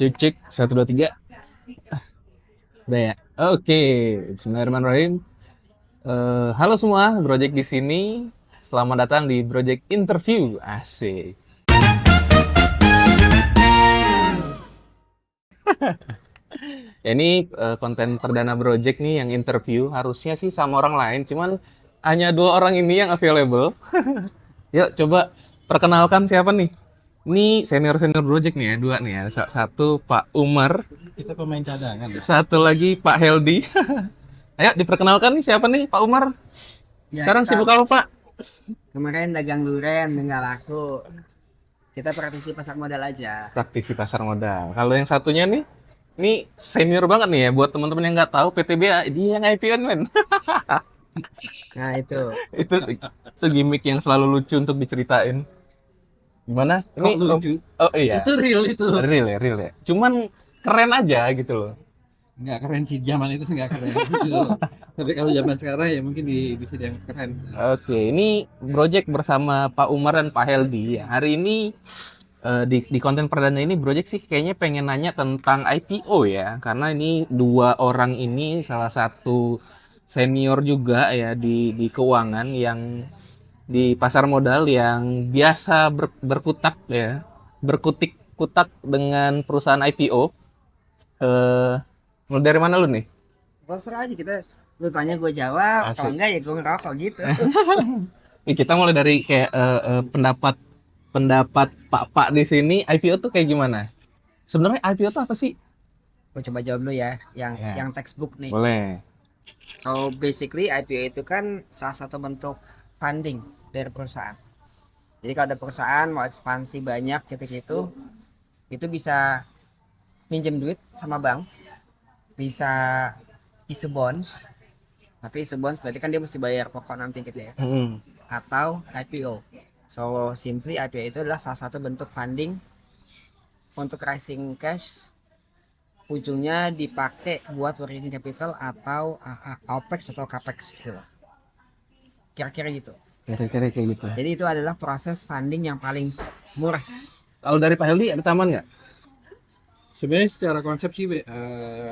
Cek cek 1 2 3. Udah ya. Oke, Bismillahirrahmanirrahim. Halo semua, Project di sini. Selamat datang di Project Interview. Asik. Ya ini konten perdana Project nih yang interview. Harusnya sih sama orang lain, cuman hanya 2 orang ini yang available. Yuk coba perkenalkan siapa nih? Ini senior Project nih ya, 2 nih ya. Satu Pak Umar, Kita pemain cadangan ya. satu lagi Pak Heldi. Ayo diperkenalkan nih siapa nih Pak Umar? Ya, Sekarang kita sibuk apa Pak? kemarin dagang duren nggak laku. Kita praktisi pasar modal aja. Praktisi pasar modal. Kalau yang satunya nih, ini senior banget nih ya buat teman-teman yang nggak tahu PTB dia yang IPO men. Nah itu. itu gimmick yang selalu lucu untuk diceritain. Gimana? Ini Kok lucu? Oh iya. Itu real itu. Real ya. Cuman keren aja gitu loh. Nggak keren sih, zaman itu sih nggak keren. Gitu. Tapi kalau zaman sekarang ya mungkin bisa yang keren. Oke, ini Project bersama Pak Umar dan Pak Heldi. Ya, hari ini di konten perdana ini Project sih kayaknya pengen nanya tentang IPO ya, karena ini 2 orang ini salah satu senior juga ya di keuangan yang di pasar modal yang biasa berkutak ya, berkutik kutak dengan perusahaan IPO. Mulai dari mana lu nih? Terserah aja kita. Lu tanya gue jawab. Asik. Kalau enggak ya gue ngerokok gitu. Nih, kita mulai dari kayak pendapat pendapat Pak di sini IPO tuh kayak gimana? Sebenarnya IPO tuh apa sih? Gue coba jawab dulu ya. Yang Ya. yang textbook nih. Boleh. So basically IPO itu kan salah satu bentuk funding dari perusahaan. Jadi kalau ada perusahaan mau ekspansi banyak gitu-gitu, itu bisa minjem duit sama bank, bisa issue bonds. Tapi issue bonds berarti kan dia mesti bayar pokok nanti gitu ya. Hmm. Atau IPO. So simply IPO itu adalah salah satu bentuk funding untuk raising cash, ujungnya dipakai buat working capital atau OPEX atau CAPEX gitu loh. Kira-kira gitu. Kira-kira kayak gitu. Jadi itu adalah proses funding yang paling murah. Kalau dari Pak Heldi ada taman nggak? Sebenarnya secara konsep sih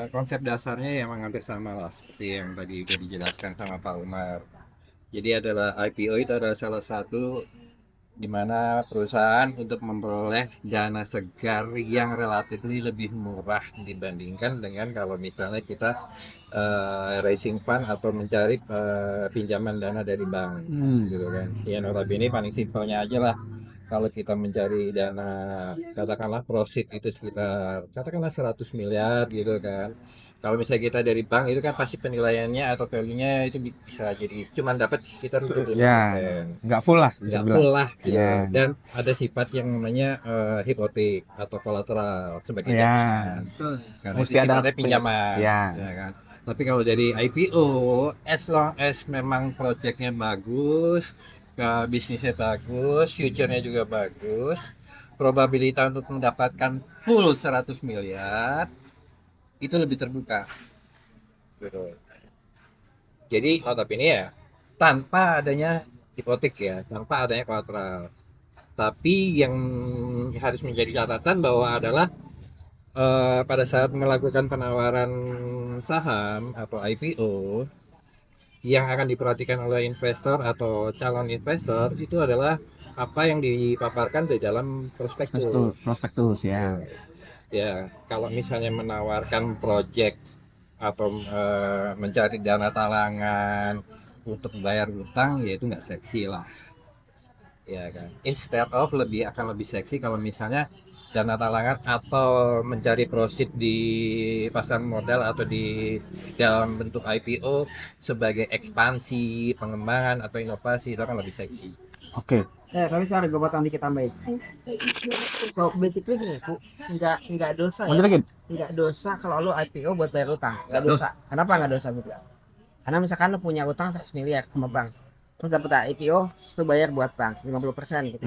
konsep dasarnya ya emang hampir sama lah seperti yang tadi udah dijelaskan sama Pak Umar. Jadi adalah IPO itu adalah salah satu di mana perusahaan untuk memperoleh dana segar yang relatif lebih murah dibandingkan dengan kalau misalnya kita raising fund atau mencari pinjaman dana dari bank gitu kan. Ya notabene paling simpelnya aja lah, kalau kita mencari dana katakanlah proceed itu sekitar katakanlah 100 miliar gitu kan. Kalau misalnya kita dari bank itu kan pasti penilaiannya atau value-nya itu bisa jadi cuman dapat sekitar 75%. Ya, nggak full lah bisa Nggak bilang. full lah gitu. Ya. Dan ada sifat yang namanya hipotek atau kolateral sebagai Ya. jaminan. Tuh. Karena Mesti itu ada sifatnya pinjaman. Ya. Ya kan. Tapi kalau dari IPO, as long as memang projectnya bagus, bisnisnya bagus, future-nya juga bagus, probabilitas untuk mendapatkan full 100 miliar itu lebih terbuka. Gitu. Jadi notabene ya tanpa adanya hipotek ya, tanpa adanya kolateral. Tapi yang harus menjadi catatan bahwa adalah pada saat melakukan penawaran saham atau IPO, yang akan diperhatikan oleh investor atau calon investor itu adalah apa yang dipaparkan di dalam prospektus. Prospektus ya. Ya, kalau misalnya menawarkan project atau mencari dana talangan untuk bayar utang, ya itu nggak seksi lah. Ya kan. Instead of akan lebih seksi kalau misalnya dana talangan atau mencari proceed di pasar modal atau di dalam bentuk IPO sebagai ekspansi, pengembangan atau inovasi itu akan lebih seksi. Oke. Tapi sorry gue potong dikit tambahin. So basically gini, Bu, nggak dosa Lanjut ya. lagi. Nggak dosa kalau lu IPO buat bayar utang. Nggak dosa. Kenapa nggak dosa gue bilang? Karena misalkan lu punya utang 100 miliar sama bank, terus dapat IPO, terus lu bayar buat bank 50% gitu.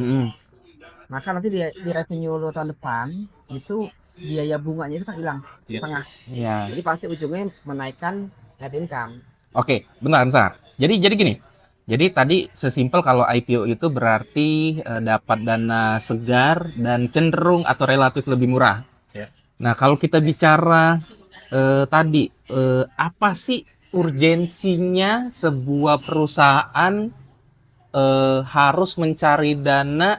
Maka nanti di revenue lu tahun depan itu biaya bunganya itu kan hilang setengah. Iya. Jadi pasti ujungnya menaikkan net income. Oke, bentar. Jadi gini. Jadi tadi sesimpel kalau IPO itu berarti dapat dana segar dan cenderung atau relatif lebih murah. Ya. Nah, kalau kita bicara tadi apa sih urgensinya sebuah perusahaan harus mencari dana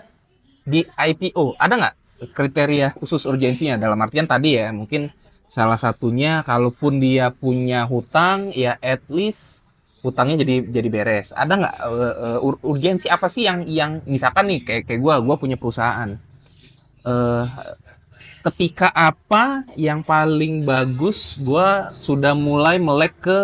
di IPO? Ada nggak kriteria khusus urgensinya? Dalam artian tadi ya, mungkin salah satunya kalaupun dia punya hutang, ya at least hutangnya jadi beres. Ada nggak urgensi apa sih yang misalkan nih kayak gue punya perusahaan. Eh, Ketika apa yang paling bagus gue sudah mulai melek ke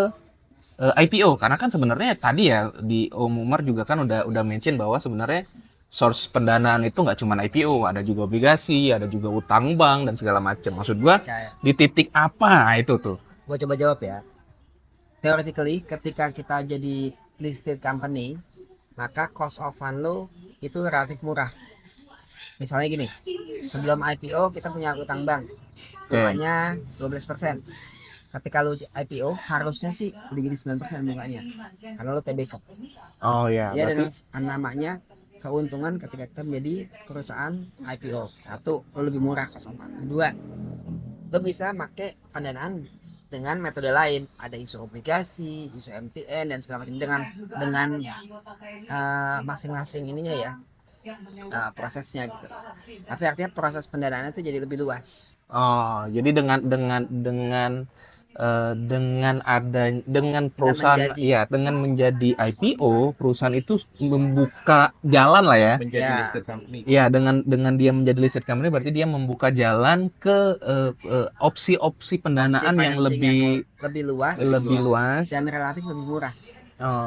IPO, karena kan sebenarnya tadi ya di Om Umar juga kan udah mention bahwa sebenarnya source pendanaan itu nggak cuma IPO, ada juga obligasi, ada juga utang bank dan segala macam. Maksud gua Kayak di titik apa itu tuh? gue coba jawab ya. Theoretically, ketika kita jadi listed company, maka cost of fund lo itu relatif murah. Misalnya gini, sebelum IPO kita punya utang bank, bunganya 12%. Ketika lo IPO harusnya sih udah jadi 9% bunganya, karena lo TBK. Oh ya, Ya, dan berarti namanya keuntungan ketika kita menjadi perusahaan IPO. Satu, lo lebih murah cost of fund. Dua, lo bisa pakai pendanaan dengan metode lain, ada isu obligasi, isu MTN dan segala macam dengan masing-masing ininya ya, prosesnya gitu. Tapi artinya proses pendanaannya itu jadi lebih luas. oh jadi dengan perusahaan menjadi. ya dengan menjadi IPO, perusahaan itu membuka jalan lah ya. Menjadi Ya. listed company. Ya, dengan dia menjadi listed company berarti dia membuka jalan ke opsi-opsi pendanaan yang Financing lebih lebih luas luas. dan relatif lebih murah.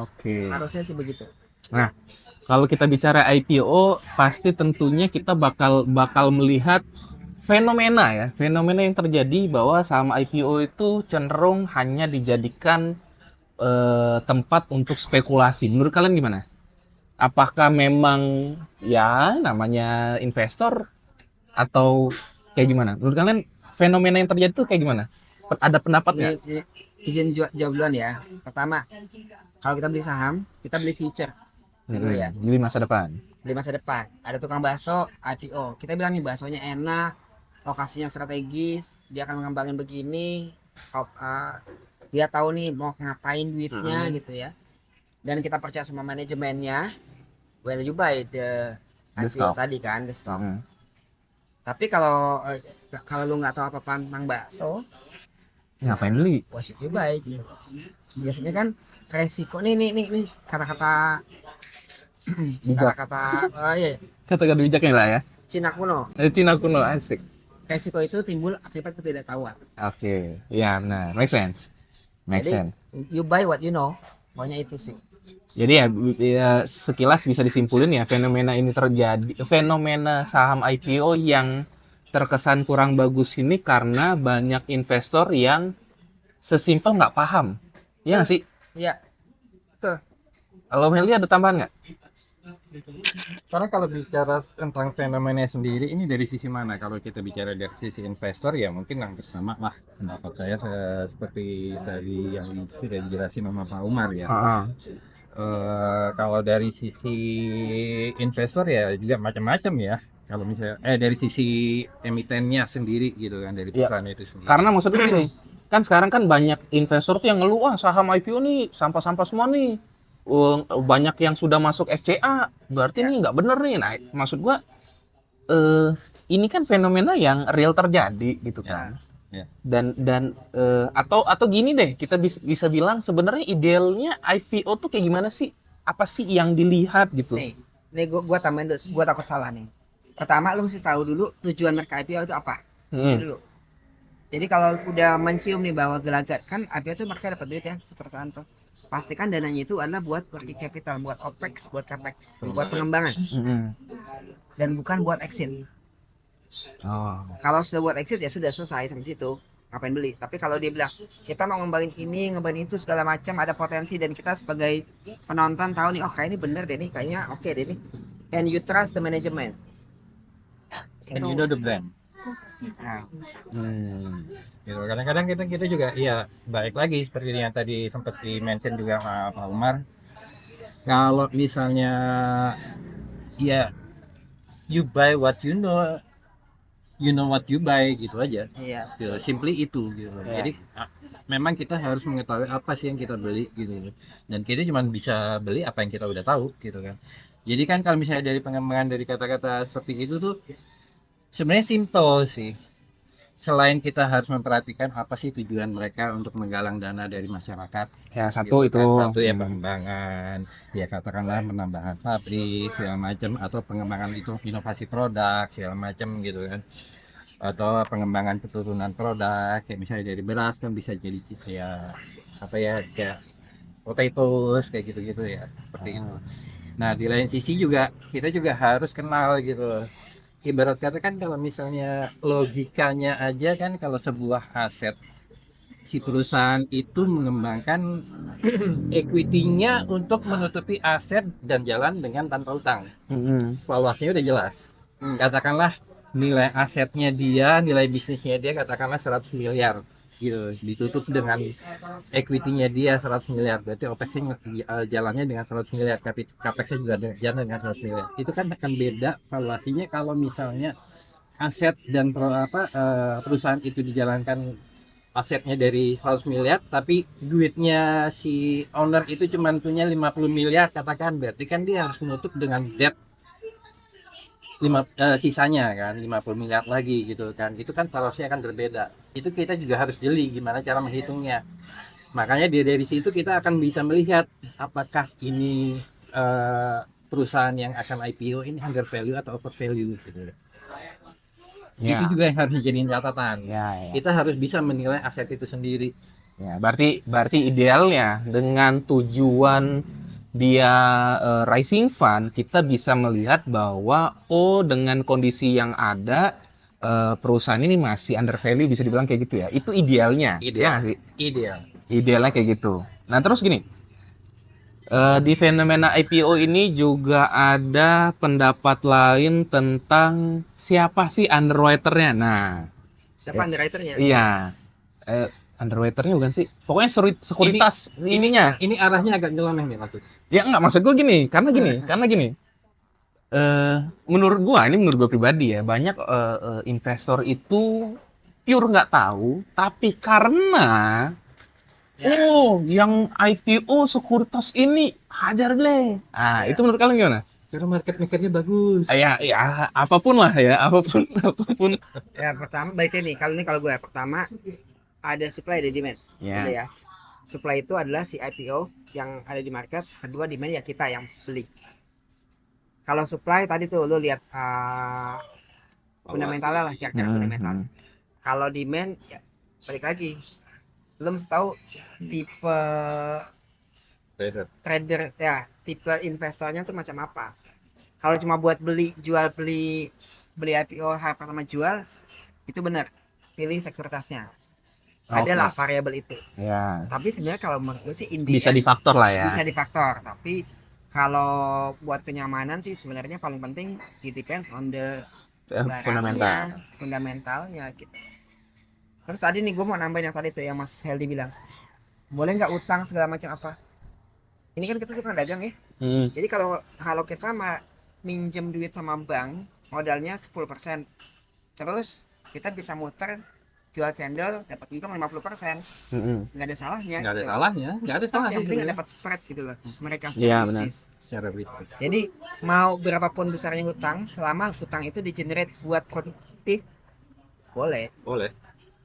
Oke. Harusnya sih begitu. Nah, kalau kita bicara IPO, pasti tentunya kita bakal melihat fenomena ya, fenomena yang terjadi bahwa saham IPO itu cenderung hanya dijadikan tempat untuk spekulasi. Menurut kalian gimana? Apakah memang ya namanya investor atau kayak gimana? Menurut kalian fenomena yang terjadi itu kayak gimana? Ada pendapat nggak? Izin jawab duluan ya. Pertama, kalau kita beli saham, kita beli future. Ya. Jadi masa depan. Beli masa depan. Ada tukang bakso IPO. Kita bilang nih baksonya enak, lokasinya strategis, dia akan mengembangin begini. Dia tahu nih mau ngapain duitnya gitu ya. Dan kita percaya sama manajemennya. When you buy the IPO stock. tadi kan, the stock. Hmm. Tapi kalau lu nggak tahu apa tentang bakso, Ngapain beli? why should you buy gitu. Biasanya kan resiko nih kata-kata Bijak. iya, Kata-kata bijaknya lah ya. Cina kuno. Cina kuno asik. Resiko itu timbul akibat ketidaktahuan. Oke, ya benar, make sense. Make Jadi, sense. you buy what you know. Pokoknya itu sih. Jadi ya sekilas bisa disimpulin ya fenomena ini terjadi, fenomena saham IPO yang terkesan kurang bagus ini karena banyak investor yang sesimpel nggak paham. Iya nggak sih? Iya. Betul. Kalau Meli ada tambahan nggak? Karena kalau bicara tentang fenomena sendiri, ini dari sisi mana? Kalau kita bicara dari sisi investor, ya mungkin hampir sama lah pendapat saya seperti tadi yang sudah dijelasin sama Pak Umar ya. Kalau dari sisi investor ya juga macam-macam ya. Kalau misalnya dari sisi emitennya sendiri gitu kan, dari perusahaan itu sendiri. Karena maksudnya gini, kan sekarang kan banyak investor tuh yang ngeluh, wah saham IPO nih sampah-sampah semua nih. Banyak yang sudah masuk FCA, berarti nih nggak bener nih. Nah, maksud gua ini kan fenomena yang real terjadi gitu kan. Ya. Dan atau gini deh, kita bisa bilang sebenarnya idealnya IPO tuh kayak gimana sih? Apa sih yang dilihat gitu? Nih gua tambahin dulu, gua takut salah nih. Pertama lu mesti tahu dulu tujuan mereka IPO itu apa. Itu dulu. Jadi kalau udah mencium nih bahwa gelagat, kan IPO tuh mereka dapat duit ya, perusahaan tuh. Pastikan dananya itu adalah buat working capital, buat OPEX, buat CAPEX, buat pengembangan. Dan bukan buat exit. Kalau sudah buat exit ya sudah selesai sampai situ. Ngapain beli? Tapi kalau dia bilang kita mau ngembangin ini, ngembangin itu segala macam, ada potensi dan kita sebagai penonton tahu nih, oh kayak ini bener deh nih, kayaknya oke deh nih. And you trust the management. And you know the brand. Nah, Gitu. Kadang-kadang kita juga ya balik lagi seperti yang tadi sempat di mention juga sama Pak Umar. Kalau misalnya ya you buy what you know, you know what you buy gitu aja. Iya. Gitu, simply itu gitu. Iya. Jadi memang kita harus mengetahui apa sih yang kita beli gitu. Dan kita cuma bisa beli apa yang kita udah tahu gitu kan. Jadi kan kalau misalnya dari pengembangan dari kata-kata seperti itu tuh sebenarnya simple sih. Selain kita harus memperhatikan apa sih tujuan mereka untuk menggalang dana dari masyarakat. Ya, satu Gitu itu. kan. Satu ya pengembangan, ya katakanlah penambahan pabrik segala macam, atau pengembangan itu inovasi produk segala macam gitu kan, atau pengembangan keturunan produk kayak misalnya dari beras kan bisa jadi kayak apa ya, kayak potatoes kayak gitu-gitu ya, seperti itu. Nah di lain sisi juga kita juga harus kenal gitu loh. Ibarat kata kan kalau misalnya logikanya aja kan, kalau sebuah aset si perusahaan itu mengembangkan equity-nya untuk menutupi aset dan jalan dengan tanpa utang. Mm-mm. Valuasinya udah jelas. Katakanlah nilai asetnya dia, nilai bisnisnya dia katakanlah 100 miliar gitu, ditutup dengan equity-nya dia 100 miliar, berarti OPEX-nya jalannya dengan 100 miliar, CAPEX-nya juga jalan dengan 100 miliar. Itu kan akan beda valuasinya kalau misalnya aset dan perusahaan itu dijalankan asetnya dari 100 miliar tapi duitnya si owner itu cuma punya 50 miliar katakan, berarti kan dia harus menutup dengan debt sisanya kan 50 miliar lagi gitu kan. Itu kan valuasinya akan berbeda. Itu kita juga harus jeli gimana cara menghitungnya. Makanya dari situ kita akan bisa melihat apakah ini perusahaan yang akan IPO ini under value atau over value gitu. Ya. Itu juga yang harus dijadiin catatan. Ya, ya. Kita harus bisa menilai aset itu sendiri. Ya, berarti idealnya dengan tujuan dia rising fund, kita bisa melihat bahwa dengan kondisi yang ada perusahaan ini masih under value, bisa dibilang kayak gitu ya. Itu idealnya. Ya Ideal. nggak sih? Ideal. Idealnya kayak gitu. Nah, terus gini. Di fenomena IPO ini juga ada pendapat lain tentang siapa sih underwriter-nya. Nah, Siapa underwriter-nya? iya. Underwriter-nya bukan sih? Pokoknya sekuritas ininya. Ini arahnya agak nyeleneh nih maksud. Ya enggak, maksud gue gini, karena gini. Menurut gue pribadi ya, banyak investor itu pure nggak tahu, tapi karena yang IPO sekuritas ini hajar deh. Ah, itu menurut kalian gimana? Karena market maker-nya bagus. Ya, apapun lah ya, apapun. Ya pertama baiknya nih, kalau gue pertama ada supply ada demand. Ya. Gitu ya. Supply itu adalah si IPO yang ada di market, kedua demand ya kita yang beli. Kalau supply tadi tuh lu lihat fundamentalnya lah, cara fundamental. Kalau demand ya balik lagi, belum tahu tipe trader ya, tipe investornya tuh macam apa. Kalau cuma buat beli IPO harga pertama jual, itu benar, pilih sekuritasnya. Adalah variabel itu. Ya. Tapi sebenarnya kalau menurut gue sih Bisa difaktor lah ya. bisa difaktor. Tapi kalau buat kenyamanan sih sebenarnya paling penting it depends on the fundamentalnya gitu. Terus tadi nih gue mau nambahin yang tadi tuh yang Mas Heldi bilang, boleh nggak utang segala macam apa? Ini kan kita tukang dagang ya. Jadi kalau kita minjem duit sama bank, modalnya 10%. Terus kita bisa muter jual cendol dapat untung 50%. Nggak ada salahnya. Nggak ada salahnya. Yang penting nggak dapat spread gitu loh. Mereka Iya, secara bisnis. Jadi mau berapapun besarnya hutang, selama hutang itu di-generate buat produktif, boleh.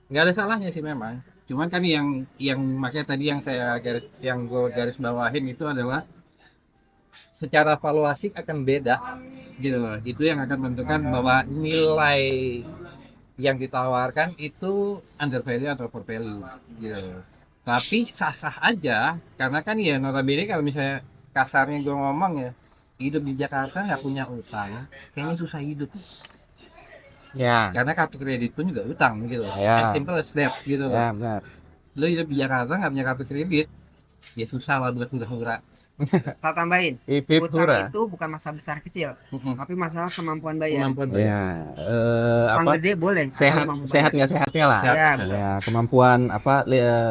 Nggak ada salahnya sih memang. Cuman kan yang makanya tadi yang gue garis bawahin itu adalah secara valuasi akan beda gitu loh. Itu yang akan menentukan bahwa nilai yang ditawarkan itu under value atau over value gitu. Tapi sah-sah aja, karena kan ya notabene kalau misalnya kasarnya gue ngomong ya, hidup di Jakarta nggak punya utang kayaknya susah hidup Ya. karena kartu kredit pun juga utang gitu. Ya. As simple as that gitu. Ya, benar. Lo hidup di Jakarta nggak punya kartu kredit ya susah lah buat hura-hura. Tak tambahin, Ipip utang hura. itu bukan masalah besar kecil, tapi masalah kemampuan bayar. Kemampuan bayar. Ya, Utang apa? gede boleh, Sehat nggak sehatnya lah. Ya, Ya, kemampuan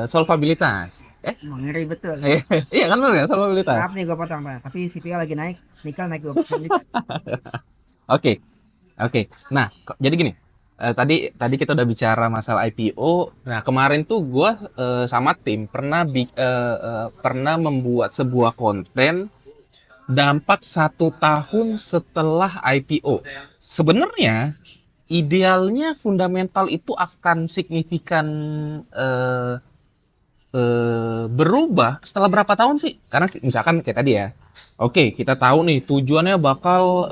solvabilitas. ngeri betul. Iya kan benar ya, solvabilitas. Maaf nih gue potong Pak, tapi CPO lagi naik, nikel naik 20% juga. Oke. Nah, jadi gini. tadi kita udah bicara masalah IPO. Nah, kemarin tuh gua sama tim pernah membuat sebuah konten dampak 1 tahun setelah IPO. Sebenarnya idealnya fundamental itu akan signifikan eh, berubah setelah berapa tahun sih? Karena misalkan kayak tadi ya. Oke, kita tahu nih tujuannya bakal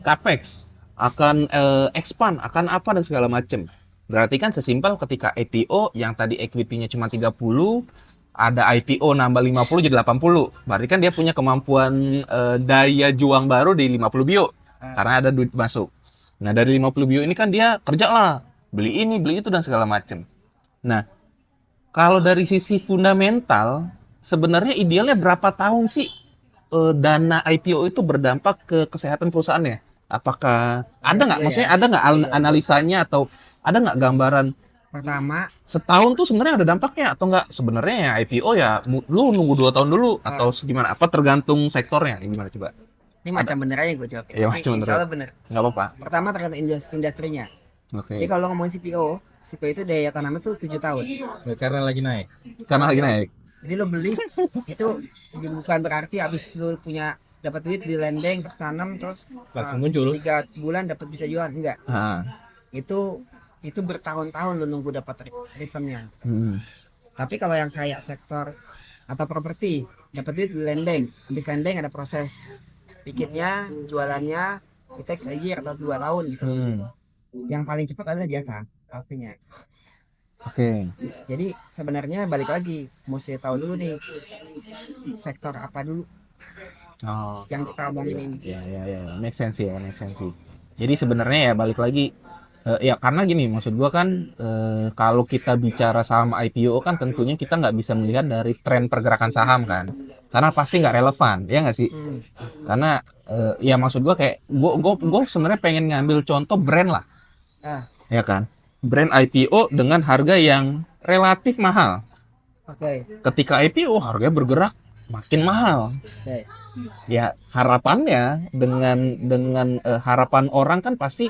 capex, akan expand, akan apa dan segala macem. Berarti kan sesimpel ketika IPO yang tadi equity-nya cuma 30, ada IPO nambah 50 jadi 80. Berarti kan dia punya kemampuan daya juang baru di 50 bio. Karena ada duit masuk. Nah, dari 50 bio ini kan dia kerja lah. Beli ini, beli itu dan segala macem. Nah, kalau dari sisi fundamental, sebenarnya idealnya berapa tahun sih dana IPO itu berdampak ke kesehatan perusahaannya? Apakah ada nggak? Iya, Maksudnya ya. ada nggak analisanya atau ada nggak gambaran Pertama, setahun tuh sebenarnya ada dampaknya atau nggak? Sebenarnya ya IPO ya lu nunggu 2 tahun dulu atau gimana? Apa tergantung sektornya? Gimana coba? ini macam bener aja gue jawab. Ya Tapi macam insya Allah bener. nggak apa-apa. Pertama tergantung industrinya. Oke. Jadi kalau ngomongin CPO itu daya tanamnya tuh 7 tahun. Ya, karena lagi naik. Karena lagi naik. Jadi lo beli itu bukan berarti habis lo punya dapat duit di lending terus tanam terus Langsung muncul. 3 bulan dapat bisa jual, enggak. Ah. Itu bertahun-tahun lo nunggu dapat returnnya. Hmm. Tapi kalau yang kayak sektor atau properti dapat duit di lending, habis lending ada proses bikinnya, jualannya, it takes a year atau 2 tahun gitu. Hmm. Yang paling cepat adalah jasa pastinya. Oke. Jadi sebenarnya balik lagi mesti tahu dulu nih sektor apa dulu Oh. yang kita omongin ini. Ya, make sense ya, make sense sih. Jadi sebenarnya ya balik lagi ya karena gini maksud gua kan kalau kita bicara saham IPO kan tentunya kita nggak bisa melihat dari tren pergerakan saham kan, karena pasti nggak relevan, ya nggak sih? Karena ya maksud gua kayak gua sebenarnya pengen ngambil contoh brand lah, Ah, ya kan? Brand IPO dengan harga yang relatif mahal. oke. Ketika IPO harganya bergerak makin mahal. Oke. Ya harapannya dengan harapan orang kan pasti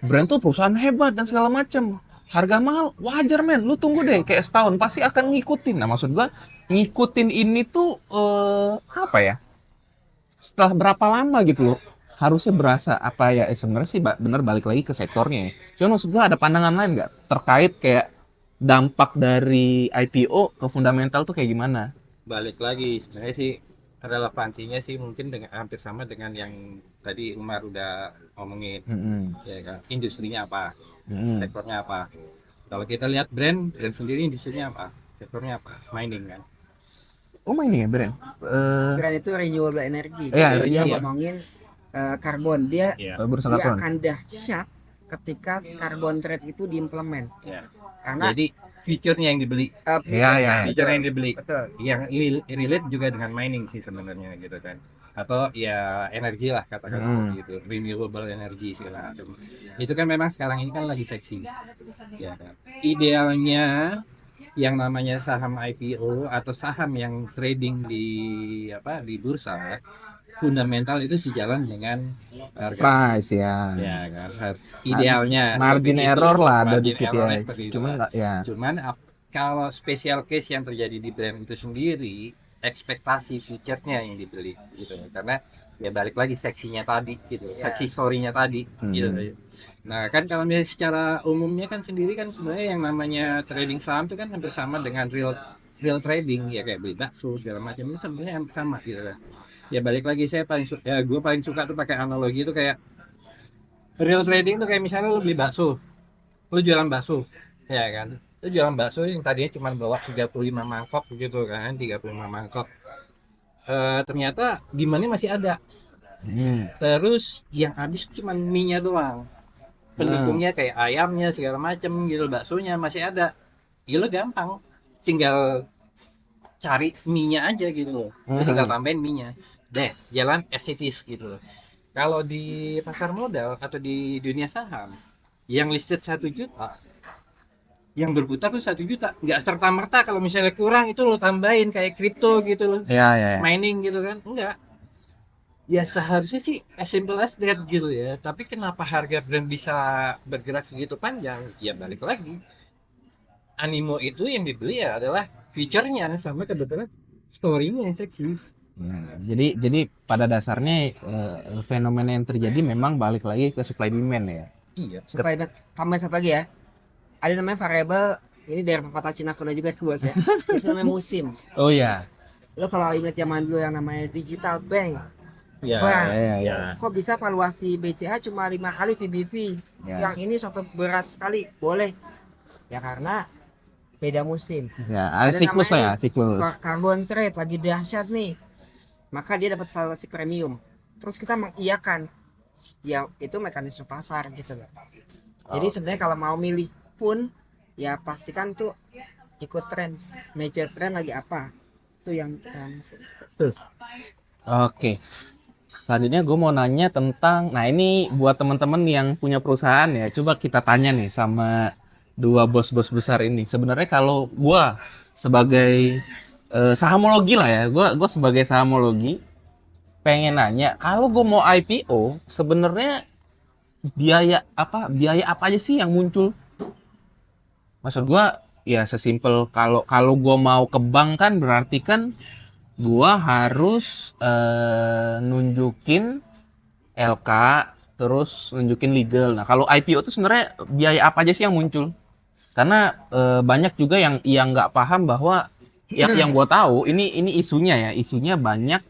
brand tuh perusahaan hebat dan segala macam, harga mahal wajar men, lu tunggu deh kayak setahun pasti akan ngikutin. Nah maksud gua ngikutin ini tuh apa ya, setelah berapa lama gitu loh harusnya berasa apa ya, sebenarnya sih bener balik lagi ke sektornya ya. Cuma maksud gua ada pandangan lain nggak terkait kayak dampak dari IPO ke fundamental tuh kayak gimana? Balik lagi sebenarnya sih relevansinya sih mungkin dengan hampir sama dengan yang tadi Umar udah ngomongin, ya kan, industrinya apa, sektornya apa. Kalau kita lihat brand sendiri industrinya apa, sektornya apa, mining kan. Oh ini ya brand. Brand itu renewable energy. Iya, Jadi dia iya. ngomongin karbon. Dia Bursa dia karbon. akan dahsyat ketika karbon trade itu diimplement. Ya. Karena Jadi fiturnya yang dibeli, Iya. fitur yang dibeli, betul. yang relate juga dengan mining sih sebenarnya gitu kan, atau ya energi lah katakan seperti itu, renewable energy segala macam. Itu kan memang sekarang ini kan lagi seksi, ya kan. Idealnya yang namanya saham IPO atau saham yang trading di bursa, fundamental itu sejalan dengan harga. Price ya. Ya kan, idealnya Margin seperti itu. error lah ada Margin dikit errornya ya. seperti itu Cuma lah. nggak ya. Cuman kalau special case yang terjadi di brand itu sendiri, ekspektasi future-nya yang dibeli gitu. Karena ya balik lagi seksinya tadi gitu, seksi story-nya tadi gitu. Nah, kan kalau misalnya secara umumnya kan sendiri kan sebenarnya yang namanya trading saham itu kan hampir sama dengan real trading, ya kayak beli bakso segala macam itu sebenarnya hampir sama gitu kan. Ya balik lagi gue paling suka tuh pakai analogi itu kayak real trading tuh kayak misalnya lu beli bakso, lu jualan bakso, ya kan? Lu jualan bakso yang tadinya cuma bawa 35 mangkok gitu kan, 35 mangkok. Ternyata demandnya masih ada. Terus yang habis cuma mie-nya doang. Pendukungnya kayak ayamnya segala macem gitu, baksonya masih ada. Gila gampang, tinggal cari mie-nya aja gitu loh. Lu tinggal tambahin mie-nya. Deh, jalan as it is gitu loh. Kalau di pasar modal atau di dunia saham, yang listed 1 juta, yang berputar tuh 1 juta, nggak serta merta kalau misalnya kurang itu lo tambahin kayak kripto gitu loh, Ya. mining gitu kan, enggak. Ya seharusnya sih as simple as that gitu ya. Tapi kenapa harga brand bisa bergerak segitu panjang? Ya balik lagi. Animo itu yang dibeli ya adalah feature-nya sama kebetulan story-nya yang seksi. Ya, jadi pada dasarnya fenomena yang terjadi memang balik lagi ke supply demand ya. Iya. Supaya tambah satu lagi ya. Ada namanya variabel ini dari pepatah Cina kuno juga tuh bos ya. Itu namanya musim. Oh ya. Lo kalau inget zaman dulu yang namanya digital bank, Ya, wah, Ya, ya. kok bisa valuasi BCA cuma 5 kali PBV? Ya. Yang ini suatu berat sekali, boleh? Ya karena beda musim. Ya, ada Ada siklus namanya lah ya, nih, siklus. carbon trade lagi dahsyat nih, maka dia dapat valuasi premium. Terus kita mengiyakan, ya itu mekanisme pasar gitu loh. Jadi sebenarnya kalau mau milih pun, ya pastikan tuh ikut tren, major trend lagi apa, itu yang kita mesti. Oke. Selanjutnya gue mau nanya tentang, nah ini buat teman-teman yang punya perusahaan ya, coba kita tanya nih sama dua bos-bos besar ini. Sebenarnya kalau gue sebagai sahamologi lah ya, gue sebagai sahamologi pengen nanya, kalau gue mau IPO, sebenarnya biaya apa aja sih yang muncul? Maksud gue ya sesimpel kalau kalau gue mau ke bank kan berarti kan gua harus nunjukin LK terus nunjukin legal. Nah, kalau IPO itu sebenarnya biaya apa aja sih yang muncul? Karena banyak juga yang nggak paham bahwa yang gua tahu ini isunya ya, isunya banyak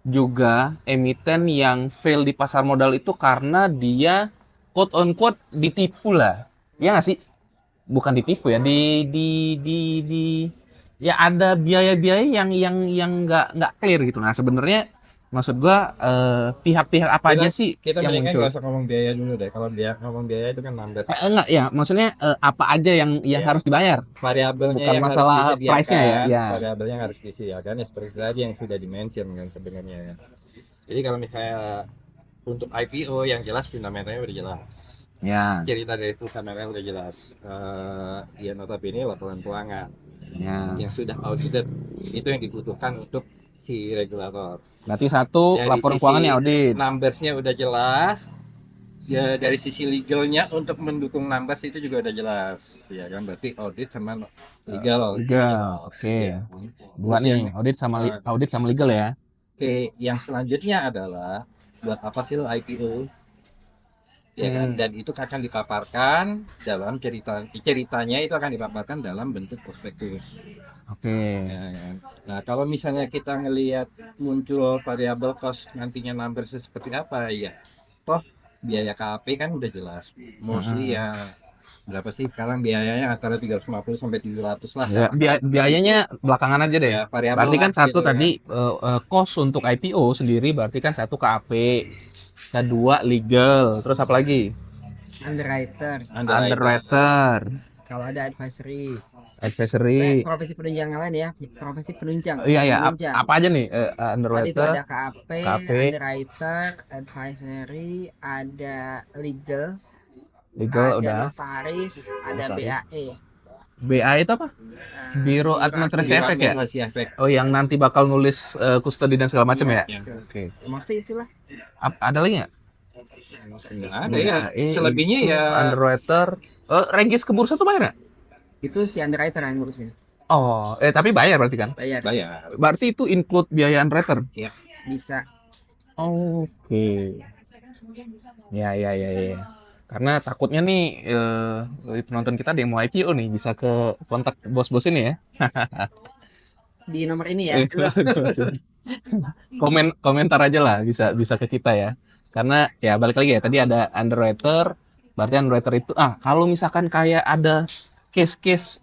juga emiten yang fail di pasar modal itu karena dia quote on quote ditipu lah. Ya nggak sih? Bukan ditipu ya, di ya ada biaya-biaya yang nggak clear gitu. Nah, sebenarnya maksud gua pihak-pihak apa Kita aja sih kita yang mendingan muncul? nggak usah ngomong biaya dulu deh. Kalau dia ngomong biaya itu kan number. Enggak ya, maksudnya apa aja yang Ya, harus dibayar? variabelnya Bukan yang harus masalah price-nya ya. disediakan, Ya. variabelnya yang harus disediakan ya seperti tadi yang sudah dimention kan sebenarnya ya. Jadi kalau misalnya untuk IPO yang jelas fundamentalnya udah jelas. Ya. Cerita dari fundamentalnya udah jelas. Ya notabene laporan keuangan Ya. yang sudah audited itu yang dibutuhkan untuk si regulator. Berarti satu Dari laporan sisi keuangan ya audit. numbersnya udah jelas, ya dari sisi legalnya untuk mendukung numbers itu juga udah jelas, ya kan berarti audit sama legal. Legal. Oke. Ya. Dua Terus nih, audit sama legal ya. yang selanjutnya adalah buat apa sih lo IPO? Ya kan, dan itu akan dipaparkan dalam ceritanya itu akan dipaparkan dalam bentuk prospektus. Oke. Ya kan? Nah, kalau misalnya kita ngelihat muncul variabel cost nantinya numbers seperti apa ya? Toh biaya KAP kan udah jelas. Mostly ya berapa sih sekarang biayanya antara 350 sampai 700 lah. Ya, biayanya belakangan aja deh. Ya, variabel Berarti lah kan satu gitu ya. tadi cost untuk IPO sendiri berarti kan satu KAP, kedua legal, terus apa lagi? Underwriter, Underwriter, kalau ada advisory, advisory. profesi penunjang yang lain ya, profesi penunjang, Iya ya, penunjang. apa aja nih? Tadi itu Underwriter, ada KAP, KAP, underwriter, advisory, ada legal, legal ada udah. notaris, ada Notaris. BAE. BA itu apa? Biro Administrasi Efek ya? Efek. Oh, yang nanti bakal nulis custody dan segala macam ya? Ya. Oke. Maksudnya itulah. Ada lagi nggak? Nggak ada ya. BAE, Selebihnya itu, ya underwriter. Regis ke bursa tuh bayar nggak? Itu si underwriter yang ngurusin. Oh, tapi bayar berarti kan? Bayar. bayar. Berarti itu include biaya underwriter. Ya. Bisa. Oke. Ya. Karena takutnya nih penonton kita ada yang mau IPO nih bisa ke kontak bos-bos ini ya. Di nomor ini ya. Komentar aja lah bisa bisa ke kita ya. Karena ya balik lagi ya tadi ada underwriter, berarti underwriter itu kalau misalkan kayak ada case-case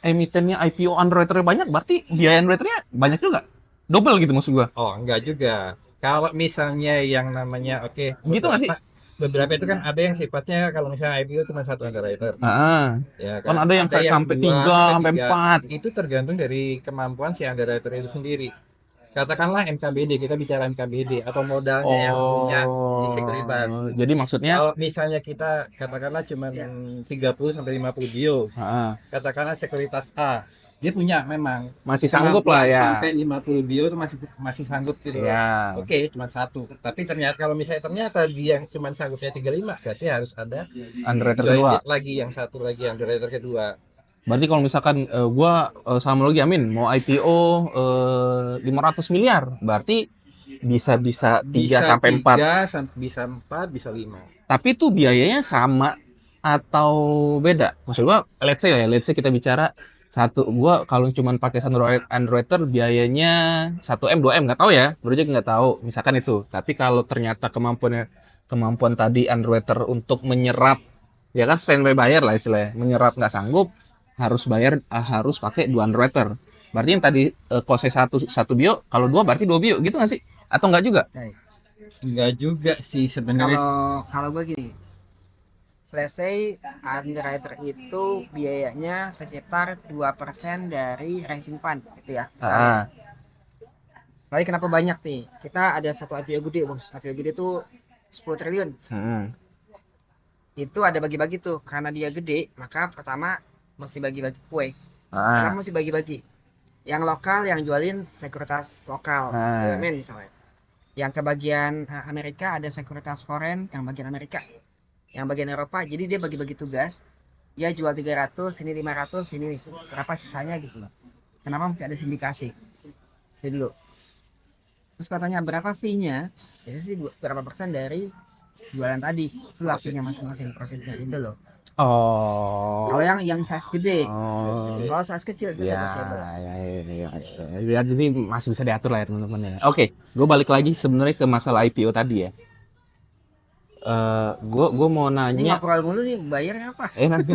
emitennya IPO underwriternya banyak, berarti biaya underwriternya banyak juga. Double gitu maksud gua. Oh, enggak juga. Kalau misalnya yang namanya Gitu nggak sih? beberapa itu kan ada yang sifatnya kalau misalnya IPO cuma satu underwriter. Ya Kan ada yang kayak sampai 3 sampai 4. Itu tergantung dari kemampuan si underwriter itu sendiri. Katakanlah MKBD, kita bicara MKBD atau modalnya yang punya si sekuritas. Jadi maksudnya Kalau misalnya kita katakanlah cuma 30 sampai 50 bio, katakanlah sekuritas A dia punya memang Masih sanggup lah ya. sampai 50 bio itu masih masih sanggup gitu. Ya. Oke, cuma satu. Tapi ternyata kalau misalnya ternyata dia yang cuma sanggupnya 35, berarti harus ada Underwriter joint kedua. lead lagi, yang satu lagi yang underwriter kedua. Berarti kalau misalkan gua sama lagi Amin mau IPO 500 miliar, berarti bisa 3 sampai 4. 3, bisa 4, bisa 5. Tapi itu biayanya sama atau beda? Maksud gua let's say kita bicara gua kalau cuma pakai underwriter biayanya 1 M 2 M nggak tahu ya, project nggak tahu misalkan itu. Tapi kalau ternyata kemampuan tadi underwriter untuk menyerap, ya kan standby buyer lah istilahnya, menyerap nggak sanggup, harus pakai 2 underwriter. Berarti yang tadi costnya satu bio, kalau 2 berarti 2 bio gitu nggak sih? Atau nggak juga? Enggak juga sih sebenarnya. Kalau gue gini, let's say underwriter itu biayanya sekitar 2% dari raising fund gitu ya. Ah, Tapi kenapa banyak nih? Kita ada satu IPO gede, bos. IPO gede itu 10 triliun. hmm. Itu ada bagi-bagi tuh. Karena dia gede, maka pertama mesti bagi-bagi kue. Karena Ah, mesti bagi-bagi. Yang lokal yang jualin sekuritas lokal, Ah. BUMN misalnya. Yang ke bagian Amerika ada sekuritas foreign, yang bagian Amerika. Yang bagian Eropa, jadi dia bagi-bagi tugas. Dia jual 300, ini 500, ini berapa sisanya gitu loh. Kenapa mesti ada sindikasi? Itu dulu. Terus katanya berapa fee-nya? Biasanya sih berapa persen dari jualan tadi. Itulah fee-nya masing-masing, prosesnya itu loh. Oh. Kalau yang size gede, Oh. kalau size kecil itu Ya, beda. ya, jadi masih bisa diatur lah ya teman-teman ya. Oke, gue balik lagi sebenarnya ke masalah IPO tadi ya. Gue mau Ini nanya, ngobrol mulu nih, bayarnya apa? nanti.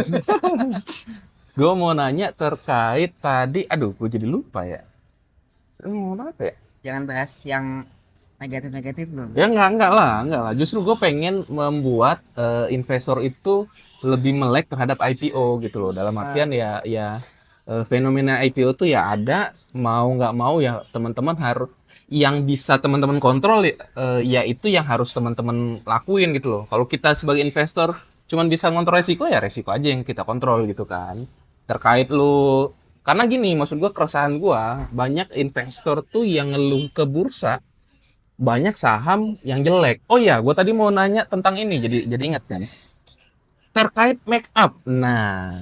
Gue mau nanya terkait tadi, aduh, gue jadi lupa ya. Mau apa ya? Jangan bahas yang negatif-negatif loh. Ya enggak lah. Justru gue pengen membuat investor itu lebih melek terhadap IPO gitu loh. Dalam artian fenomena IPO tuh ya ada, mau nggak mau ya teman-teman harus yang bisa teman-teman kontrol ya itu yang harus teman-teman lakuin gitu loh. Kalau kita sebagai investor cuman bisa ngontrol resiko ya resiko aja yang kita kontrol gitu kan. Terkait lu karena gini, maksud gue keresahan gue banyak investor tuh yang ngeluh ke bursa banyak saham yang jelek. Oh iya, gue tadi mau nanya tentang ini, jadi ingat kan? Terkait make up. Nah,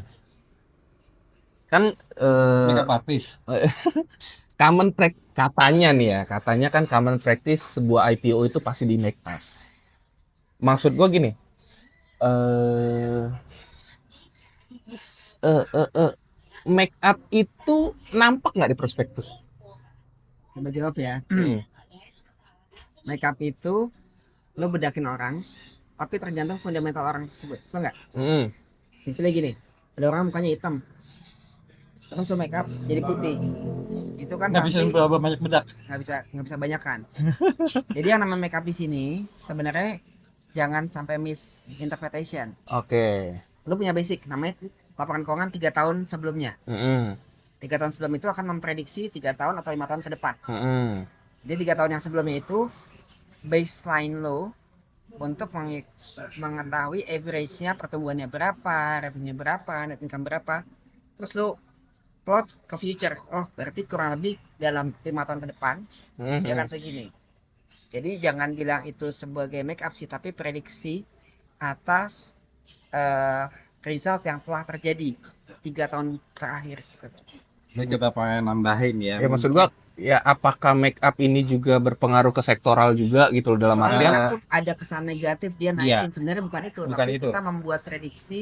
kan Makeup artist. katanya nih ya, katanya kan common practice sebuah IPO itu pasti di make up. Maksud gue gini, eh make up itu nampak nggak di prospektus? Coba jawab ya. Hmm. Makeup itu lo bedakin orang, tapi tergantung fundamental orang tersebut, betul nggak? Hmm. Simpelnya gini, ada orang mukanya hitam, terus lo makeup jadi putih, itu kan Nggak bisa pasti berapa banyak bedak. nggak bisa banyak kan. Jadi yang namanya makeup di sini sebenarnya jangan sampai misinterpretation. Oke. Lo punya basic namanya laporan keuangan 3 tahun sebelumnya. Hmm. 3 tahun sebelum itu akan memprediksi 3 tahun atau 5 tahun ke depan. Hmm. Jadi 3 tahun yang sebelumnya itu baseline lo untuk mengetahui average-nya pertumbuhannya berapa, revenue berapa, net income berapa. Terus lo plot ke future. Oh, berarti kurang lebih dalam 5 tahun ke depan dia akan segini. Jadi jangan bilang itu sebagai make up sih, tapi prediksi atas result yang telah terjadi 3 tahun terakhir. Gue coba pengen nambahin ya. Ya maksud gua ya apakah make up ini juga berpengaruh ke sektoral juga gitu loh dalam Soalnya artian make up tuh ada kesan negatif dia naikin, sebenarnya bukan itu, Bukan tapi itu. kita membuat prediksi,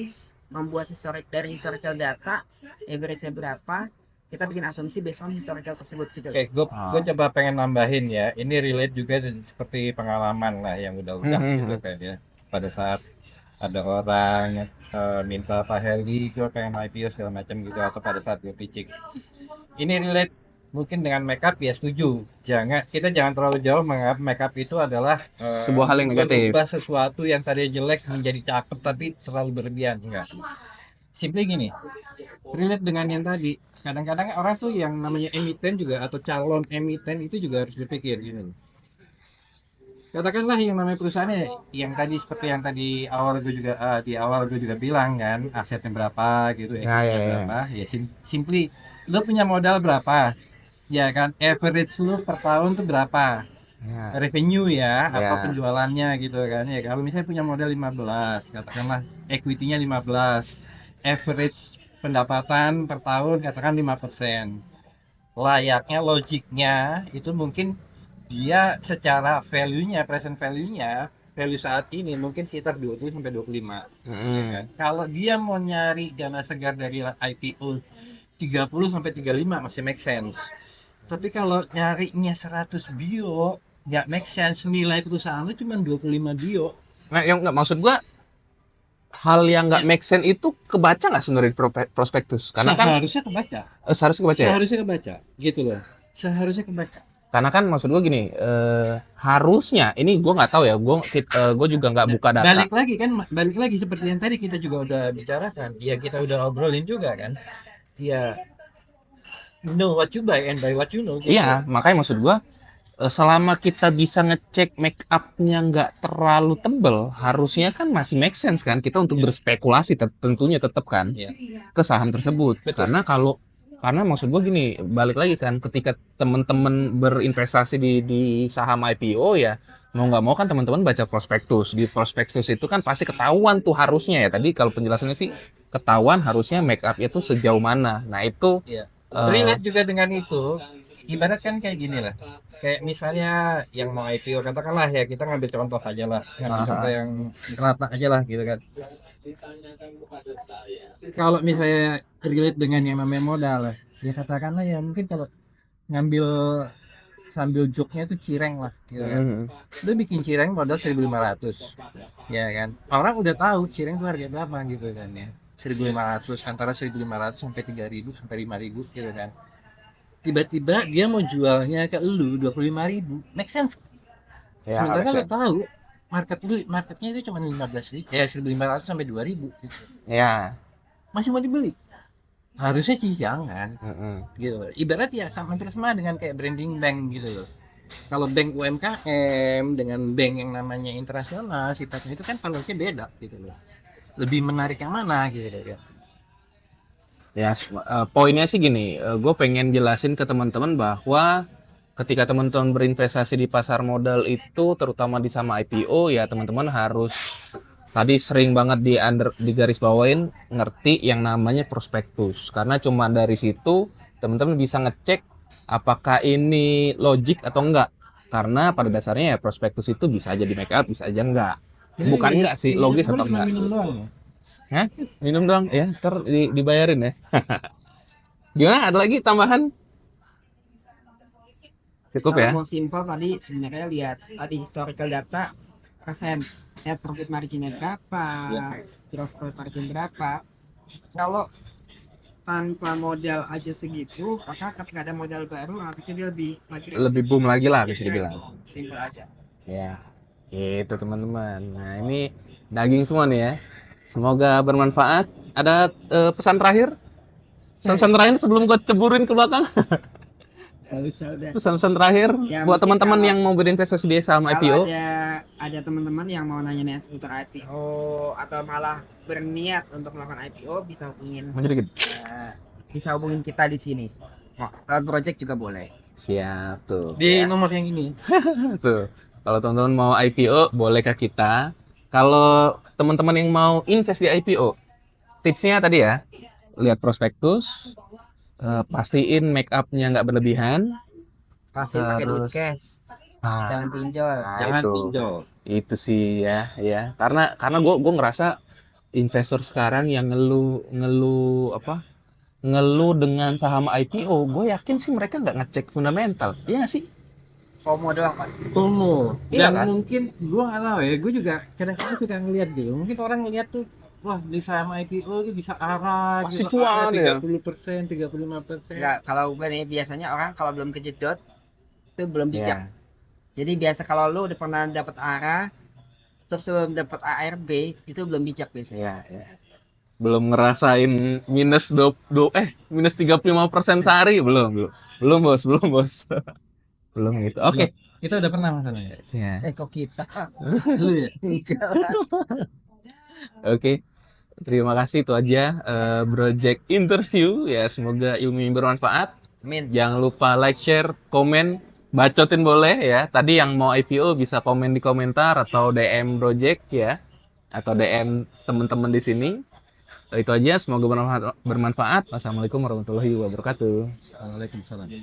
membuat historical data, average-nya berapa, kita bikin asumsi based on historical tersebut gitu. Oke, gue coba pengen nambahin ya. Ini relate juga seperti pengalaman lah yang udah gitu kan ya. Pada saat ada orang minta Pak Heli, gue pengen IPO segala macam gitu, atau pada saat gue pitching. Ini relate mungkin dengan makeup ya, setuju. Jangan terlalu jauh menganggap makeup itu adalah sebuah hal yang negatif. mengubah sesuatu yang tadinya jelek menjadi cakep tapi terlalu berlebihan, enggak. Simply gini, relate dengan yang tadi. Kadang-kadang orang tuh yang namanya emiten juga atau calon emiten itu juga harus dipikir gini. Katakanlah yang namanya perusahaannya yang tadi seperti yang tadi awal gue juga di awal gue juga bilang kan, asetnya berapa gitu, Ya, equity-nya ya, ya. berapa, ya simply lo punya modal berapa, ya kan, average lu per tahun tuh berapa, Ya. revenue ya, apa Ya. penjualannya gitu kan, ya kalau misalnya punya modal 15, katakanlah equity-nya 15, average pendapatan per tahun katakan 5%, layaknya logiknya itu mungkin dia secara value-nya, present value-nya, value saat ini mungkin sekitar 20 sampai 25, ya Mm-mm. kan. Kalau dia mau nyari dana segar dari IPO 30 sampai 35 masih make sense. Tapi kalau nyarinya 100 bio, nggak make sense, nilai perusahaan lu cuma 25 bio. Nah, yang nggak maksud gua hal yang nggak Ya, make sense itu kebaca nggak sebenarnya di prospektus? Karena kan seharusnya kebaca. seharusnya kebaca ya. Seharusnya kebaca, gitu loh. Seharusnya kebaca. Karena kan maksud gua gini, harusnya ini gua nggak tahu ya, gua juga nggak buka data. Balik lagi seperti yang tadi kita juga udah bicarakan. Ya kita udah obrolin juga kan. Ya know what you buy and buy what you know gitu. Iya, makanya maksud gua selama kita bisa ngecek make up-nya nggak terlalu tebel, harusnya kan masih make sense kan kita untuk berspekulasi tentunya tetap kan Iya. ke saham tersebut. Betul. Karena maksud gua gini, balik lagi kan ketika teman-teman berinvestasi di saham IPO ya mau nggak mau kan teman-teman baca prospektus. Di prospektus itu kan pasti ketahuan tuh harusnya ya. Tadi kalau penjelasannya sih ketahuan harusnya make up itu sejauh mana. Nah, itu Iya. eh, Relate juga dengan itu. Ibarat kan kayak gini lah. Kayak misalnya yang mau IPO katakanlah ya kita ngambil contoh aja lah. Ngambil Aha. contoh yang rata aja lah gitu kan. Kalau misalnya relate dengan yang namanya modal ya katakanlah ya mungkin kalau ngambil sambil joknya itu cireng lah gitu kan. Lu bikin cireng modal 1.500 ya kan. Orang udah tahu cireng itu harga berapa gitu kan ya. 1.500 antara 1.500 sampai 3.000 sampai 5.000 gitu kan. Tiba-tiba dia mau jualnya ke lu 25.000, make sense. ya Sementara make lo sense. tahu marketnya itu cuma 15.000, ya 1.500 sampai 2.000 gitu. Ya. Masih mau dibeli? Harusnya sih jangan Mm-mm. gitu loh. Ibarat ya sama dengan kayak branding bank gitu loh. Kalau bank UMKM dengan bank yang namanya internasional sifatnya itu kan value-nya beda gitu loh. Lebih menarik yang mana gitu kan. Ya, poinnya sih gini, gue pengen jelasin ke teman-teman bahwa ketika teman-teman berinvestasi di pasar modal itu, terutama di sama IPO, ya teman-teman harus tadi sering banget di garis bawain ngerti yang namanya prospektus, karena cuma dari situ teman-teman bisa ngecek apakah ini logik atau enggak. Karena pada dasarnya ya prospektus itu bisa aja di make up, bisa aja enggak. Bukan enggak sih, logis atau cuma enggak. minum doang ya. Hah? Minum dong ya, ntar dibayarin ya. Gimana? Ada lagi tambahan? Cukup Kalau ya? mau simpel tadi sebenarnya lihat tadi historical data persen net profit marginnya berapa, gross profit margin berapa. Kalau tanpa modal aja segitu, maka ketika ada modal baru harusnya dia lebih Lebih boom lagi lah bisa dibilang. simpel aja. Ya, itu teman-teman. Nah ini daging semua nih ya. Semoga bermanfaat. Ada pesan terakhir? Pesan terakhir sebelum gue ceburin ke belakang. Gak usah udah. Pesan-pesan terakhir Ya, buat mungkin teman-teman kalau- yang mau berinvestasi di saham Kalau IPO. ada teman-teman yang mau nanya-nanya seputar IPO atau malah berniat untuk melakukan IPO bisa hubungin Maju dikit. bisa hubungin kita di sini. Lewat project juga boleh. Siap tuh. Di nomor yang ini. Tuh. Kalau teman-teman mau IPO boleh ke kita. Kalau teman-teman yang mau invest di IPO, tipsnya tadi ya, lihat prospektus, pastiin make up-nya nggak berlebihan. Pasti pakai duit Terus- cash, Ah, jangan pinjol. Jangan itu. pinjol. Itu sih ya. Karena gue ngerasa investor sekarang yang ngeluh dengan saham IPO, gue yakin sih mereka nggak ngecek fundamental. Iya nggak sih? FOMO doang pasti. Promo. Iya Dan kan? mungkin gua nggak tahu ya, gua juga kadang-kadang suka ngeliat gitu. Mungkin orang ngeliat tuh, wah di saham IPO itu bisa arah Pasti gitu, cuan ya. 30%, 35%. Enggak, kalau gue nih biasanya orang kalau belum kejedot itu belum bijak. Ya. Jadi biasa kalau lu udah pernah dapat ARA terus belum dapat ARB itu belum bijak biasanya. Ya. Belum ngerasain minus 35% sehari belum bos belum gitu. Oke. Kita udah pernah masalahnya. Ya. Kok kita? Lu ya? Enggak lah. Oke. Terima kasih itu aja project interview ya. Semoga ilmu bermanfaat. Amin. Jangan lupa like, share, komen, bacotin boleh ya. Tadi yang mau IPO bisa komen di komentar atau DM project ya, atau DM teman-teman di sini. Itu aja. Semoga bermanfaat. Wassalamualaikum warahmatullahi wabarakatuh. Waalaikumsalam.